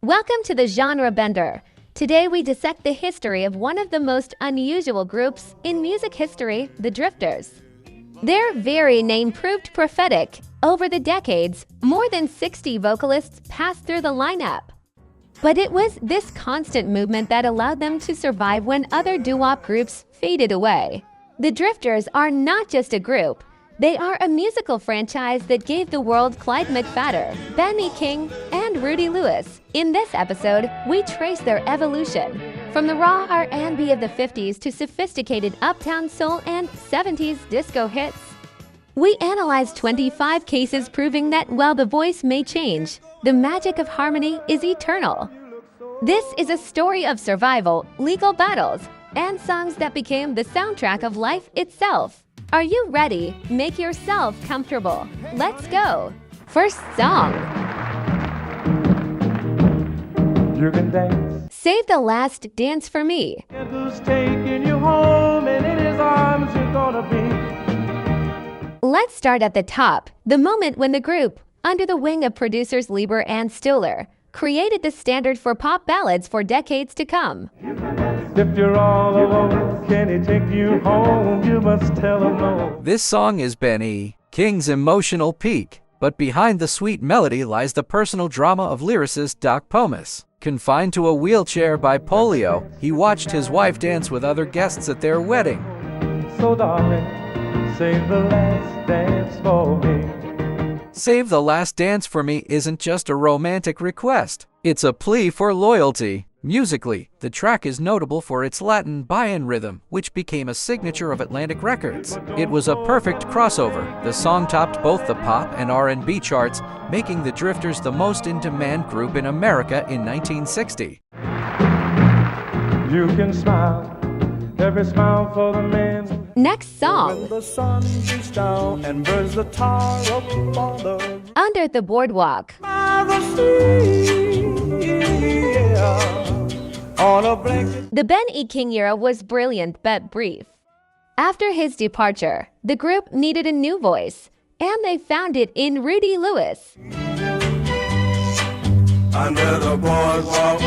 Welcome to the Genre Bender. Today we dissect the history of one of the most unusual groups in music history, the Drifters. Their very name proved prophetic. Over the decades, more than 60 vocalists passed through the lineup. But it was this constant movement that allowed them to survive when other doo-wop groups faded away. The Drifters are not just a group. They are a musical franchise that gave the world Clyde McPhatter, Ben E. King, and Rudy Lewis. In this episode, we trace their evolution, from the raw R&B of the 50s to sophisticated uptown soul and 70s disco hits. We analyze 25 cases proving that while the voice may change, the magic of harmony is eternal. This is a story of survival, legal battles, and songs that became the soundtrack of life itself. Are you ready? Make yourself comfortable. Let's go! First song. You can dance. Save the Last Dance for Me. And who's taking you home, and in his arms you're gonna be. Let's start at the top, the moment when the group, under the wing of producers Lieber and Stiller, created the standard for pop ballads for decades to come. If you're all alone, can he take you home? You must tell him no. This song is Ben E. King's emotional peak, but behind the sweet melody lies the personal drama of lyricist Doc Pomus. Confined to a wheelchair by polio, he watched his wife dance with other guests at their wedding. So darling, save the last dance for me. Save the Last Dance for Me isn't just a romantic request. It's a plea for loyalty. Musically, the track is notable for its Latin buy-in rhythm, which became a signature of Atlantic Records. It was a perfect crossover. The song topped both the pop and R&B charts, making the Drifters the most in-demand group in America in 1960. You can smile, every smile for the man. Next song. When the sun beats down and burns the tar up on the Under the Boardwalk. by the sea, yeah. On a blanket. The Ben E. King era was brilliant but brief. After his departure, the group needed a new voice, and they found it in Rudy Lewis. Under the boardwalk.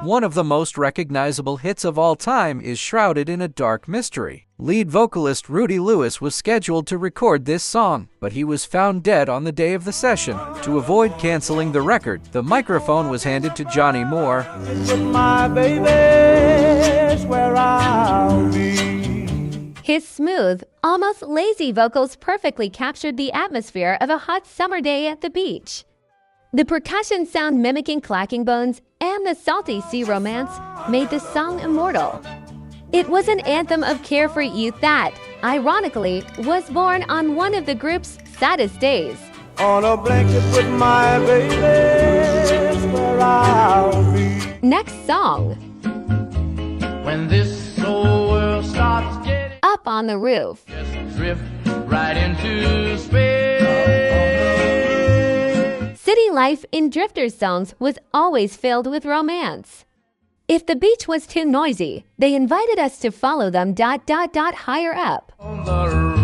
One of the most recognizable hits of all time is shrouded in a dark mystery. Lead vocalist Rudy Lewis was scheduled to record this song, but he was found dead on the day of the session. To avoid canceling the record, the microphone was handed to Johnny Moore. With my baby's where I'll be. His smooth, almost lazy vocals perfectly captured the atmosphere of a hot summer day at the beach. The percussion sound mimicking clacking bones and the salty sea romance made the song immortal. It was an anthem of carefree youth that, ironically, was born on one of the group's saddest days. On a blanket with my baby's where I'll be. Next song. When this whole world starts getting Up on the Roof. just drift right into space. City life in Drifters songs was always filled with romance. If the beach was too noisy, they invited us to follow them higher up. On the roof.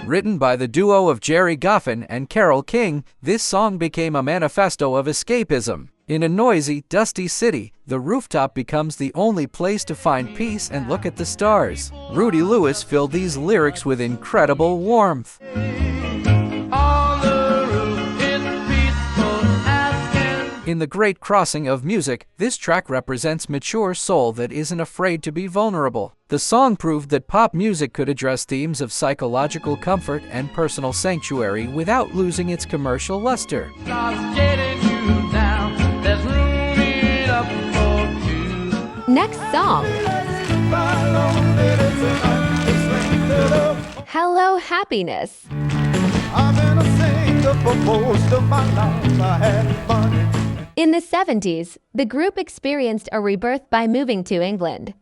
Written by the duo of Jerry Goffin and Carole King, this song became a manifesto of escapism. In a noisy, dusty city, the rooftop becomes the only place to find peace and look at the stars. Rudy Lewis filled these lyrics with incredible warmth. On the roof is peaceful as can. In the great crossing of music, this track represents mature soul that isn't afraid to be vulnerable. The song proved that pop music could address themes of psychological comfort and personal sanctuary without losing its commercial luster. Starts getting you down. There's room enough for two. Next song. Hello, Happiness. I've been a singer for most of my life. I had money. In the 70s, the group experienced a rebirth by moving to England.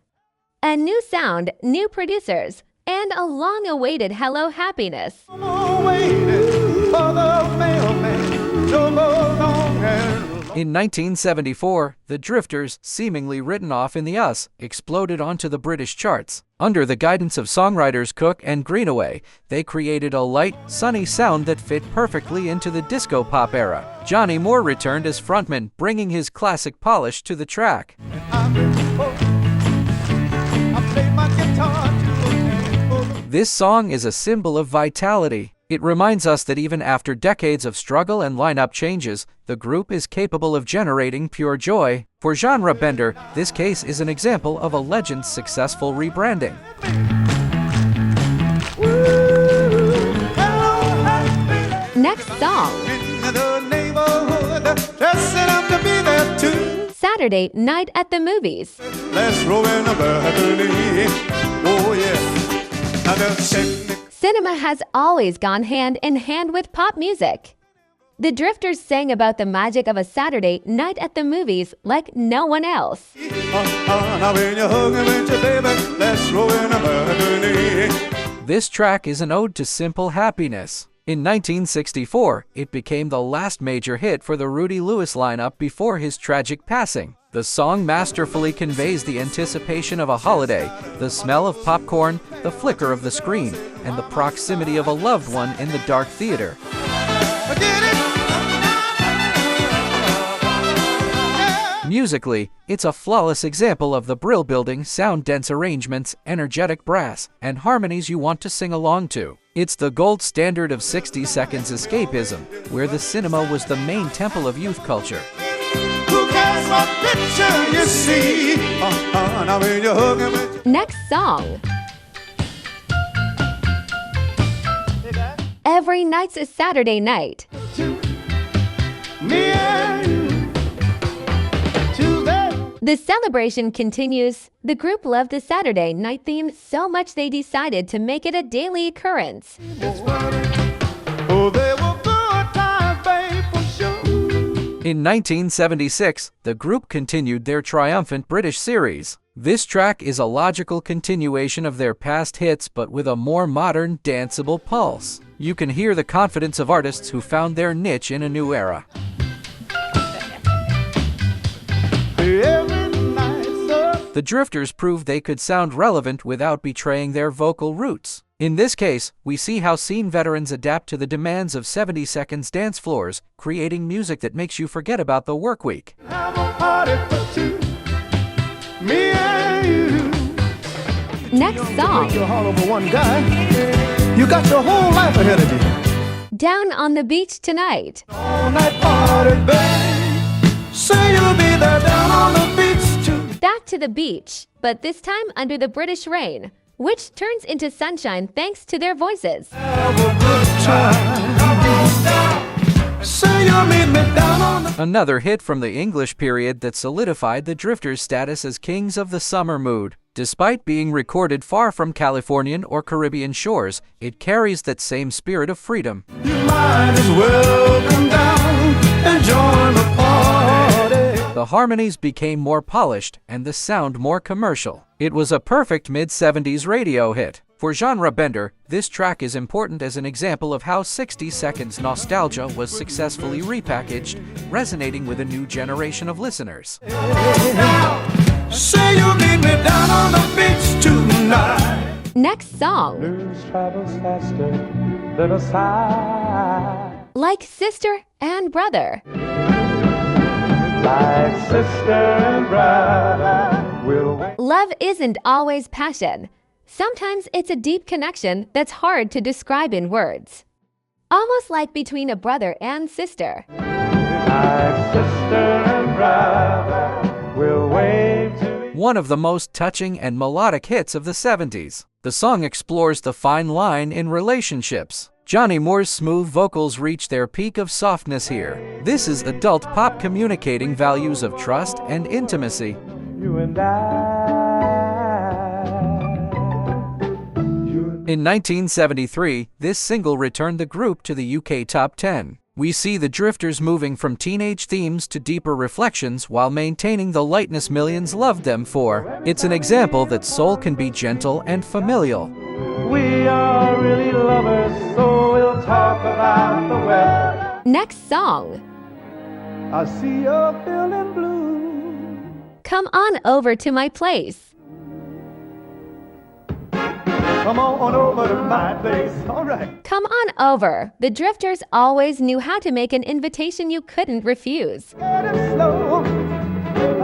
A new sound, new producers, and a long-awaited Hello, Happiness. I'm waiting for the mailman to go along and In 1974, the Drifters, seemingly written off in the US, exploded onto the British charts. Under the guidance of songwriters Cook and Greenaway, they created a light, sunny sound that fit perfectly into the disco pop era. Johnny Moore returned as frontman, bringing his classic polish to the track. This song is a symbol of vitality. It reminds us that even after decades of struggle and lineup changes, the group is capable of generating pure joy. For Genre Bender, this case is an example of a legend's successful rebranding. Next song. Saturday Night at the Movies. Cinema has always gone hand in hand with pop music. The Drifters sang about the magic of a Saturday night at the movies like no one else. This track is an ode to simple happiness. In 1964, it became the last major hit for the Rudy Lewis lineup before his tragic passing. The song masterfully conveys the anticipation of a holiday, the smell of popcorn, the flicker of the screen, and the proximity of a loved one in the dark theater. Musically, it's a flawless example of the brill-building, sound-dense arrangements, energetic brass, and harmonies you want to sing along to. It's the gold standard of 60 seconds escapism, where the cinema was the main temple of youth culture. Next song. Every night's a Saturday night. The celebration continues. The group loved the Saturday night theme so much they decided to make it a daily occurrence. In 1976, the group continued their triumphant British series. This track is a logical continuation of their past hits but with a more modern, danceable pulse. You can hear the confidence of artists who found their niche in a new era. The Drifters proved they could sound relevant without betraying their vocal roots. In this case, we see how scene veterans adapt to the demands of 70 seconds dance floors, creating music that makes you forget about the work week. Next song. You got your whole life ahead of you. Down on the Beach Tonight. All night party, babe. Say you'll be there down on the beach too. Back to the beach, but this time under the British rain, which turns into sunshine thanks to their voices. Have a good time. Say you'll meet me down on the... Another hit from the English period that solidified the Drifters' status as kings of the summer mood. Despite being recorded far from Californian or Caribbean shores, it carries that same spirit of freedom. You might as well come down and join the party. The harmonies became more polished and the sound more commercial. It was a perfect mid-70s radio hit. For Genre Bender, this track is important as an example of how 60 seconds nostalgia was successfully repackaged, resonating with a new generation of listeners. Say you'll meet me down on the beach tonight. Next song. Blues travels faster than a sigh. Like Sister and Brother. Like sister and brother will wait. Love isn't always passion. Sometimes it's a deep connection that's hard to describe in words. Almost like between a brother and sister. Like sister and brother will wait to... One of the most touching and melodic hits of the 70s. The song explores the fine line in relationships. Johnny Moore's smooth vocals reach their peak of softness here. This is adult pop communicating values of trust and intimacy. You and I. In 1973, this single returned the group to the UK Top 10. We see the Drifters moving from teenage themes to deeper reflections while maintaining the lightness millions loved them for. It's an example that soul can be gentle and familial. We are really lovers, so we'll talk about the weather. Next song. I see you're feeling blue. Come on over to my place. Come on over to my place. All right. Come on over. The Drifters always knew how to make an invitation you couldn't refuse. Get it slow.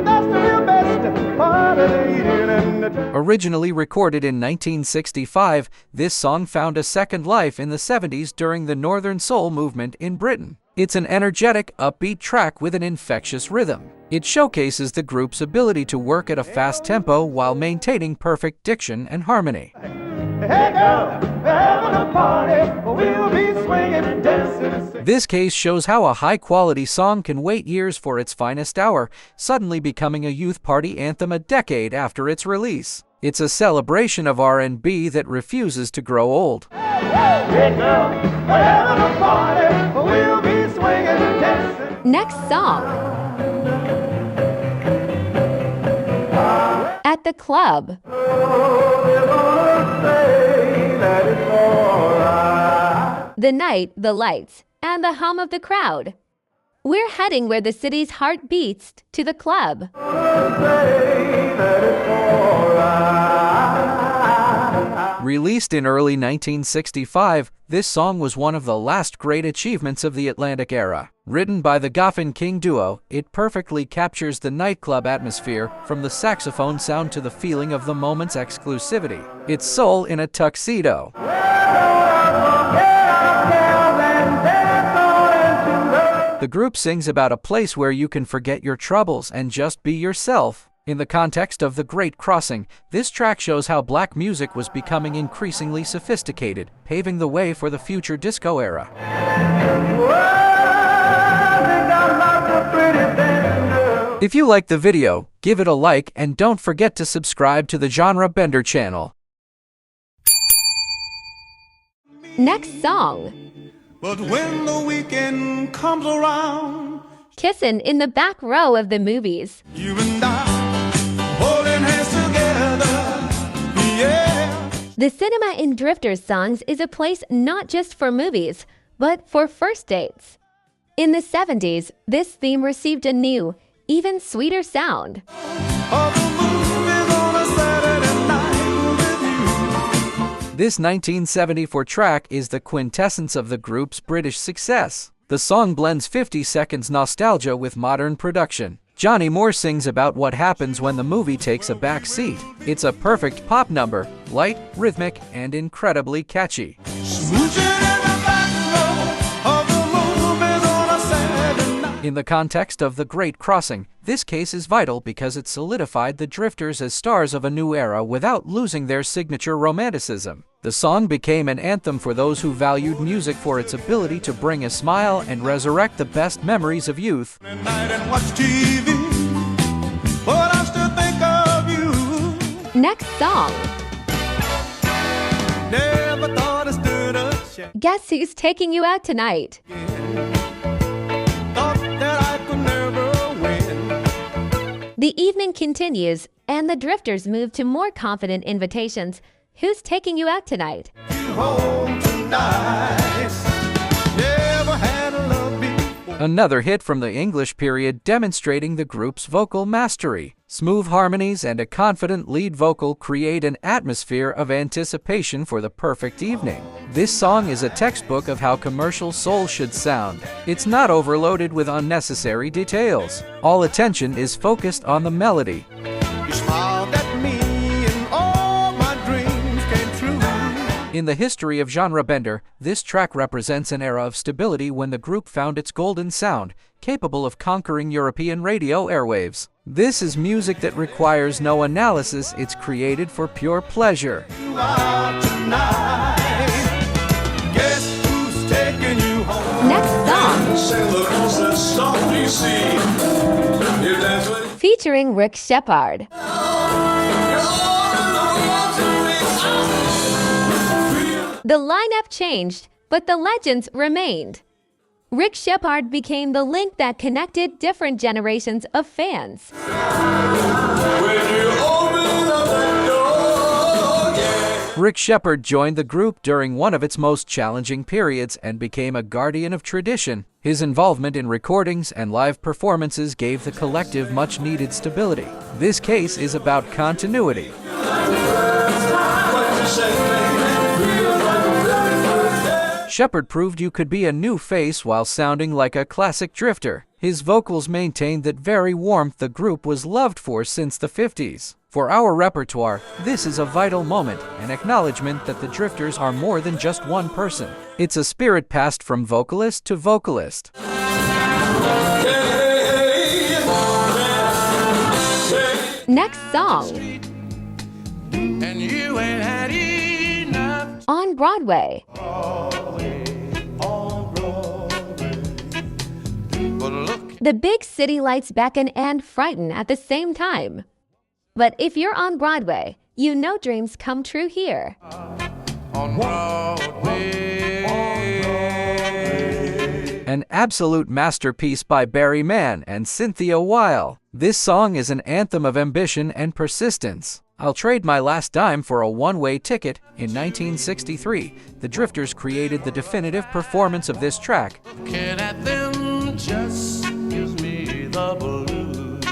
That's the real best part of the evening. Originally recorded in 1965, this song found a second life in the 70s during the Northern Soul movement in Britain. It's an energetic, upbeat track with an infectious rhythm. It showcases the group's ability to work at a fast tempo while maintaining perfect diction and harmony. Hey girl, we're having a party. We'll be swinging and dancing. This case shows how a high-quality song can wait years for its finest hour, suddenly becoming a youth party anthem a decade after its release. It's a celebration of R&B that refuses to grow old. Hey girl, we're having a party. We'll be swinging and dancing. Next song. At the Club. The night, the lights, and the hum of the crowd. We're heading where the city's heart beats, to the club. Released in early 1965, this song was one of the last great achievements of the Atlantic era. Written by the Goffin King duo, it perfectly captures the nightclub atmosphere, from the saxophone sound to the feeling of the moment's exclusivity. It's soul in a tuxedo. The group sings about a place where you can forget your troubles and just be yourself. In the context of the Great Crossing, this track shows how black music was becoming increasingly sophisticated, paving the way for the future disco era. If you liked the video, give it a like and don't forget to subscribe to the Genre Bender channel. Next song. But when the weekend comes around, Kissin' in the back row of the movies. you and I holding hands together, yeah. The cinema in Drifters songs is a place not just for movies, but for first dates. In the 70s, this theme received a new, even sweeter sound. All the movies on a Saturday night with you. This 1974 track is the quintessence of the group's British success. The song blends 50 seconds nostalgia with modern production. Johnny Moore sings about what happens when the movie takes a back seat. It's a perfect pop number, light, rhythmic, and incredibly catchy. Smooching in the back row of the movies on a Saturday night. In the context of the Great Crossing, this case is vital because it solidified the Drifters as stars of a new era without losing their signature romanticism. The song became an anthem for those who valued music for its ability to bring a smile and resurrect the best memories of youth. At night and watch TV, but I still think of you. Next song. Never thought I stood a chance. Guess who's taking you out tonight? Thought that I could never win. The evening continues, and the Drifters move to more confident invitations. Who's taking you out tonight? You home tonight. Never had a love before. Another hit from the English period demonstrating the group's vocal mastery. Smooth harmonies and a confident lead vocal create an atmosphere of anticipation for the perfect evening. This song is a textbook of how commercial soul should sound. It's not overloaded with unnecessary details. All attention is focused on the melody. You smiled at me and all my dreams came true. In the history of Genre Bender, this track represents an era of stability when the group found its golden sound, capable of conquering European radio airwaves. This is music that requires no analysis, it's created for pure pleasure. You are tonight. Guess who's taking you home? Next song. Featuring Rick Shepard. The lineup changed, but the legends remained. Rick Shepard became the link that connected different generations of fans. Rick Shepard joined the group during one of its most challenging periods and became a guardian of tradition. His involvement in recordings and live performances gave the collective much-needed stability. This case is about continuity. Shepard proved you could be a new face while sounding like a classic drifter. His vocals maintained that very warmth the group was loved for since the 50s. For our repertoire, this is a vital moment, an acknowledgement that the Drifters are more than just one person. It's a spirit passed from vocalist to vocalist. Next song. And you ain't had enough. On Broadway. But look, The big city lights beckon and frighten at the same time. But if you're on Broadway, you know dreams come true here. on Broadway. An absolute masterpiece by Barry Mann and Cynthia Weil. This song is an anthem of ambition and persistence. I'll trade my last dime for a one-way ticket. In 1963, the Drifters created the definitive performance of this track. Looking at them just gives me the blues.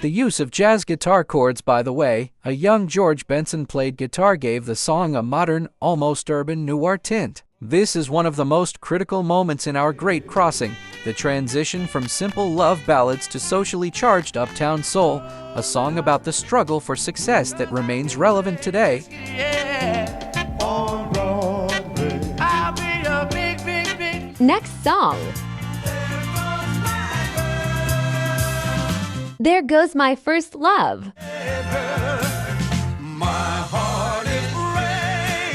The use of jazz guitar chords, by the way, a young George Benson played guitar, gave the song a modern, almost urban noir tint. This is one of the most critical moments in our great crossing, the transition from simple love ballads to socially charged uptown soul, a song about the struggle for success that remains relevant today. Yeah, on Broadway. I'll be a big, big, big. Next song. There Goes My First Love. My heart is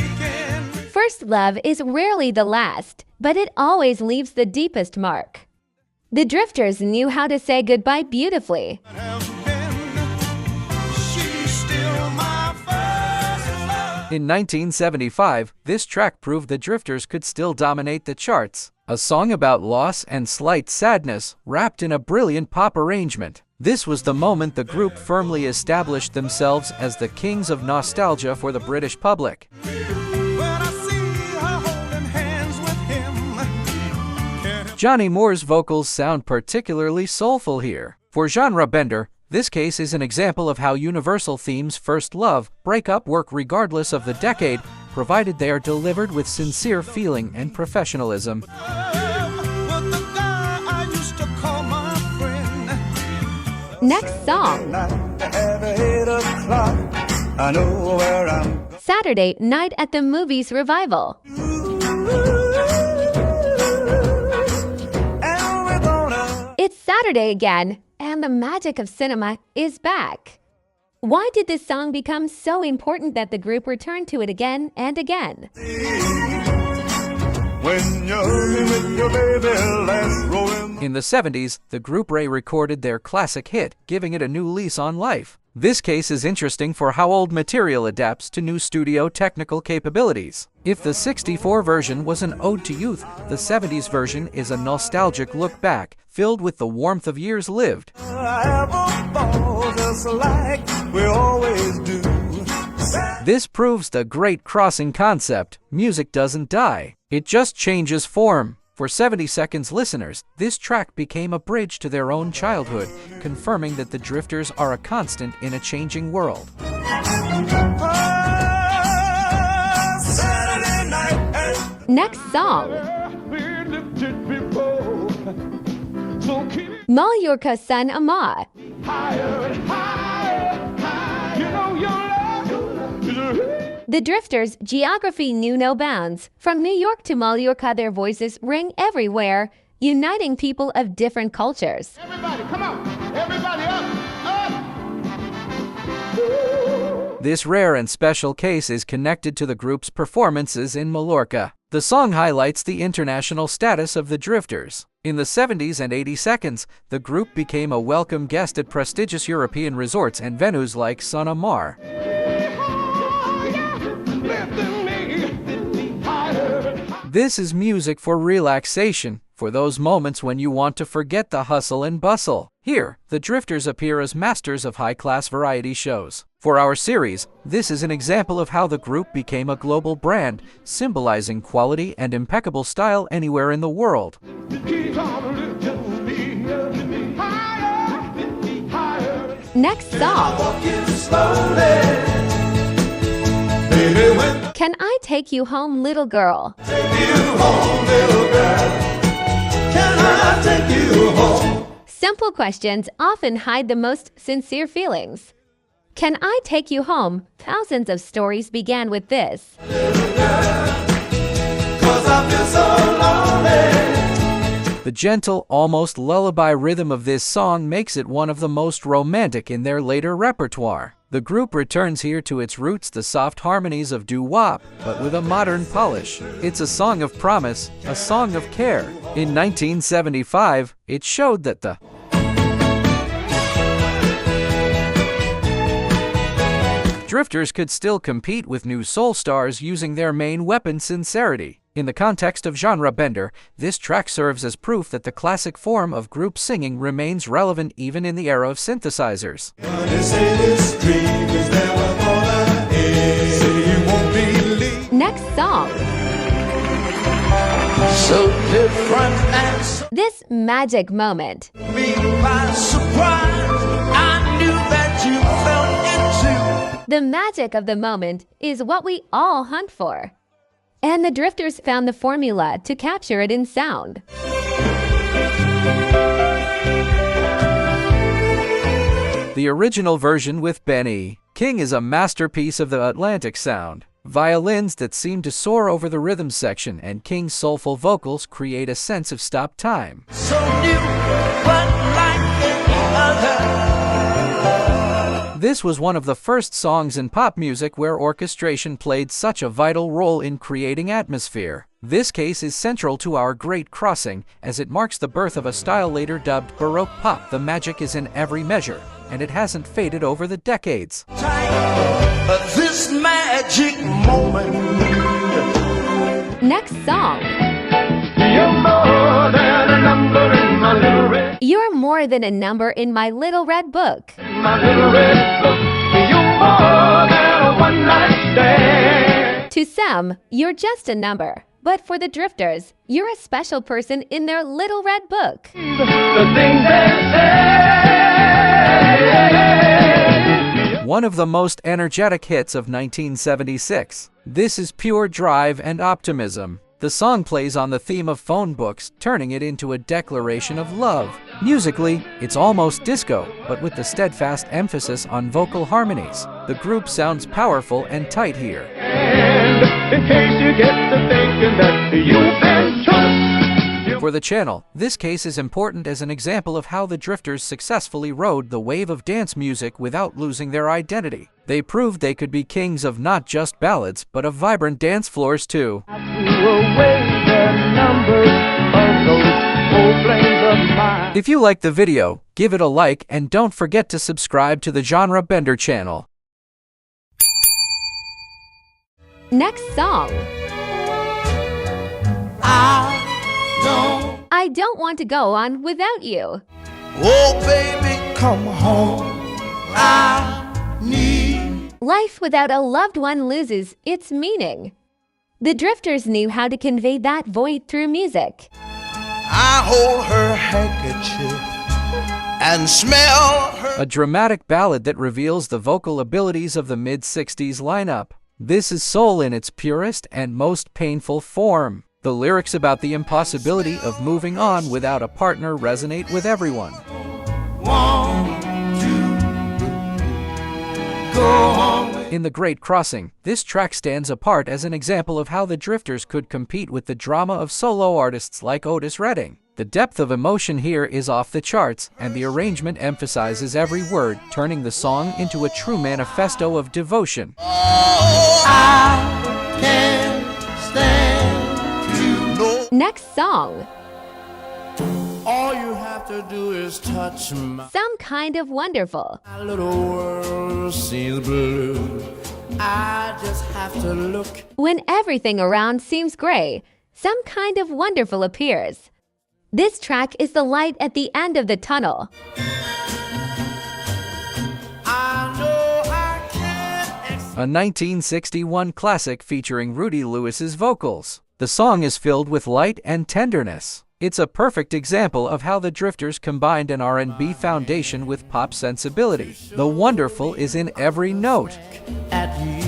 breaking. First love is rarely the last, but it always leaves the deepest mark. The Drifters knew how to say goodbye beautifully. She's still my first love. In 1975, this track proved the Drifters could still dominate the charts. A song about loss and slight sadness, wrapped in a brilliant pop arrangement. This was the moment the group firmly established themselves as the kings of nostalgia for the British public. When I see her holding hands with him, can't help Johnny Moore's vocals sound particularly soulful here. For genre bender, this case is an example of how universal themes first love, breakup work regardless of the decade, provided they are delivered with sincere feeling and professionalism. with the guy I used to call my friend. Next song. At 8 o'clock, I know where I'm. Saturday Night at the Movies revival. And we're gonna. It's Saturday again, and the magic of cinema is back. Why did this song become so important that the group returned to it again and again? When you're with your baby, let's roll in. In the 70s, the group recorded their classic hit, giving it a new lease on life. This case is interesting for how old material adapts to new studio technical capabilities. If the 64 version was an ode to youth, the 70s version is a nostalgic look back, filled with the warmth of years lived. I ever thought just like we always do. This proves the great crossing concept. Music doesn't die. It just changes form. For 70 Seconds listeners, this track became a bridge to their own childhood, confirming that the Drifters are a constant in a changing world. Saturday night. Next song. Been lifted before. So keep it Mallorca son Amar. higher and higher, higher. You know your love is a The Drifters' geography knew no bounds. From New York to Mallorca, their voices ring everywhere, uniting people of different cultures. Everybody, come on. Everybody up, up. This rare and special case is connected to the group's performances in Mallorca. The song highlights the international status of the Drifters. In the 70s and 80 Seconds, the group became a welcome guest at prestigious European resorts and venues like Sun Amar. This is music for relaxation, for those moments when you want to forget the hustle and bustle. Here, the Drifters appear as masters of high-class variety shows. For our series, this is an example of how the group became a global brand, symbolizing quality and impeccable style anywhere in the world. Next song. Walking slowly, baby, when Can I take you home, little girl? Take you home, little girl. Can I take you home? Simple questions often hide the most sincere feelings. Can I take you home? Thousands of stories began with this. Little girl, 'cause I feel so lonely. The gentle, almost lullaby rhythm of this song makes it one of the most romantic in their later repertoire. The group returns here to its roots, the soft harmonies of doo-wop, but with a modern polish. It's a song of promise, a song of care. In 1975, it showed that the Drifters could still compete with new soul stars using their main weapon, sincerity. In the context of genre bender, this track serves as proof that the classic form of group singing remains relevant even in the era of synthesizers. They say this dream is never gonna end. Say you won't believe. Next song. So different and so This magic moment. me by surprise. I knew that you felt it too. The magic of the moment is what we all hunt for. And the Drifters found the formula to capture it in sound. The original version with Benny King is a masterpiece of the Atlantic sound. Violins that seem to soar over the rhythm section and King's soulful vocals create a sense of stop time. So new, but like any other. This was one of the first songs in pop music where orchestration played such a vital role in creating atmosphere. This case is central to our great crossing, as it marks the birth of a style later dubbed Baroque pop. The magic is in every measure, and it hasn't faded over the decades. This magic moment. Next song. You're more than a number in my little red, You're more than a number in my little red book. my little red book. You're more than a one-night stand. To some, you're just a number. But for the Drifters, you're a special person in their little red book. The things they say. One of the most energetic hits of 1976. This is pure drive and optimism. The song plays on the theme of phone books, turning it into a declaration of love. Musically, it's almost disco, but with the steadfast emphasis on vocal harmonies. The group sounds powerful and tight here. And in case you get to thinking that you've been took. For the channel, this case is important as an example of how the Drifters successfully rode the wave of dance music without losing their identity. They proved they could be kings of not just ballads, but of vibrant dance floors too. Threw away the numbers of those old flames of mine. If you liked the video, give it a like and don't forget to subscribe to the Genre Bender channel. Next song. I don't want to go on without you. Oh, baby, come home. I need. Life without a loved one loses its meaning. The Drifters knew how to convey that void through music. I hold her handkerchief and smell her. A dramatic ballad that reveals the vocal abilities of the mid-60s lineup. This is soul in its purest and most painful form. The lyrics about the impossibility of moving on without a partner resonate with everyone. In The Great Crossing, this track stands apart as an example of how the Drifters could compete with the drama of solo artists like Otis Redding. The depth of emotion here is off the charts, and the arrangement emphasizes every word, turning the song into a true manifesto of devotion. Next song. All you have to do is touch my Some Kind of Wonderful. little world seems blue. I just have to look. When everything around seems gray, Some Kind of Wonderful appears. This track is the light at the end of the tunnel. I know I can't A 1961 classic featuring Rudy Lewis's vocals. The song is filled with light and tenderness. It's a perfect example of how the Drifters combined an R&B foundation with pop sensibility. The wonderful is in every note. at you,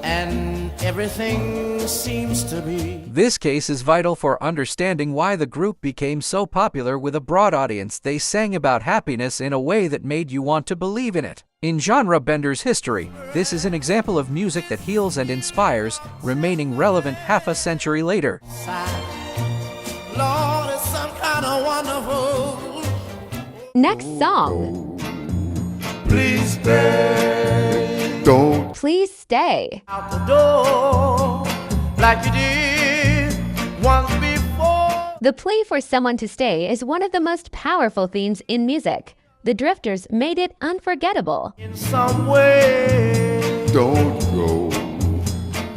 and everything seems to be. This case is vital for understanding why the group became so popular with a broad audience. They sang about happiness in a way that made you want to believe in it. In genre bender's history, this is an example of music that heals and inspires, remaining relevant half a century later. Lord, it's some kind of wonderful. Next song. Please stay. Don't. Please stay. Out the door like you did once before. The plea for someone to stay is one of the most powerful themes in music. The Drifters made it unforgettable. In some way. Don't go.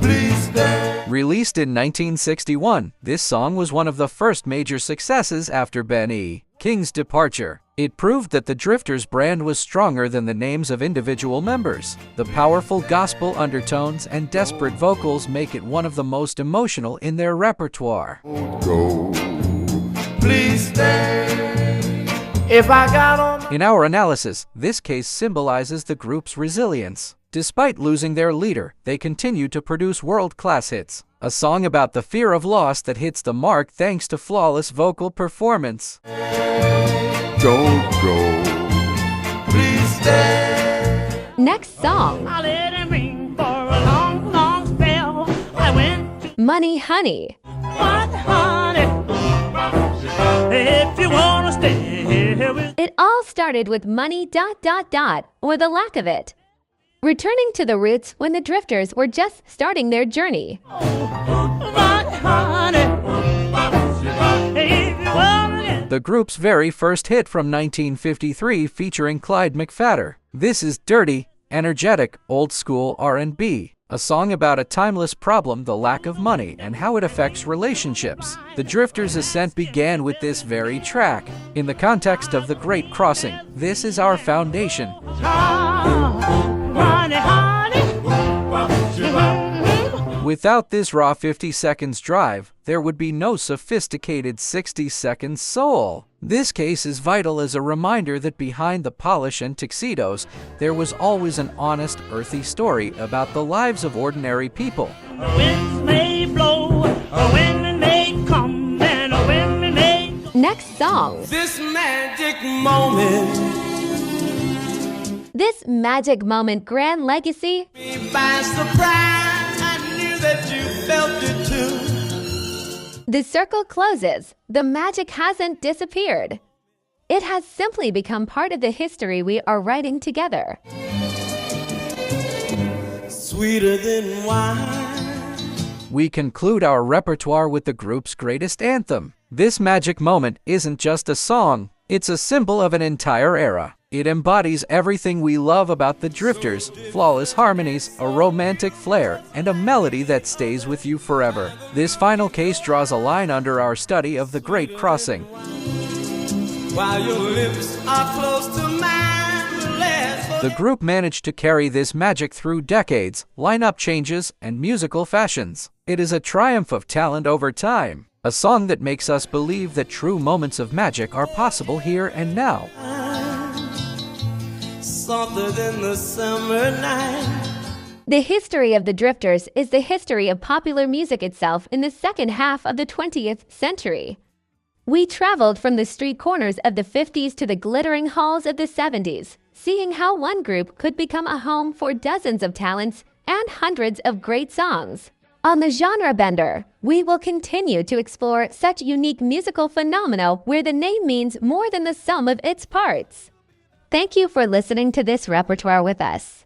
Please stay. Released in 1961, this song was one of the first major successes after Ben E. King's departure. It proved that the Drifters brand was stronger than the names of individual members. The powerful gospel undertones and desperate vocals make it one of the most emotional in their repertoire. Don't go. Please stay. If I got on. In our analysis, this case symbolizes the group's resilience. Despite losing their leader, they continue to produce world-class hits. A song about the fear of loss that hits the mark thanks to flawless vocal performance. Don't go. Please stay. Next song. I let it ring for a long, long spell. I went to Money Honey. what, honey? If you wanna stay here with It all started with money ... or the lack of it. Returning to the roots when the Drifters were just starting their journey. my honey. If you wanna get The group's very first hit from 1953 featuring Clyde McPhatter. This is dirty, energetic, old-school R&B. A song about a timeless problem, the lack of money, and how it affects relationships. The Drifters' ascent began with this very track. In the context of the Great Crossing, this is our foundation. honey, honey. Without this raw 50 seconds drive, there would be no sophisticated 60 seconds soul. This case is vital as a reminder that behind the polish and tuxedos, there was always an honest, earthy story about the lives of ordinary people. Winds may blow, a wind may come, and a wind may. Next song. This magic moment. This magic moment grand legacy. Me by surprise. I knew that you felt it too. The circle closes. The magic hasn't disappeared. It has simply become part of the history we are writing together. Sweeter than wine. We conclude our repertoire with the group's greatest anthem. This magic moment isn't just a song, it's a symbol of an entire era. It embodies everything we love about the Drifters: flawless harmonies, a romantic flair, and a melody that stays with you forever. This final case draws a line under our study of the Great Crossing. While your lips are close to mine, The group managed to carry this magic through decades, lineup changes, and musical fashions. It is a triumph of talent over time, a song that makes us believe that true moments of magic are possible here and now. softer than the summer night. The history of the Drifters is the history of popular music itself in the second half of the 20th century. We traveled from the street corners of the 50s to the glittering halls of the 70s, seeing how one group could become a home for dozens of talents and hundreds of great songs. On the Genre Bender, we will continue to explore such unique musical phenomena where the name means more than the sum of its parts. Thank you for listening to this repertoire with us.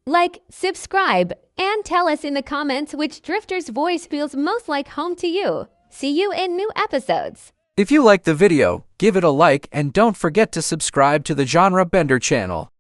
Like, subscribe, and tell us in the comments which Drifter's voice feels most like home to you. See you in new episodes. If you liked the video, give it a like and don't forget to subscribe to the Genre Bender channel.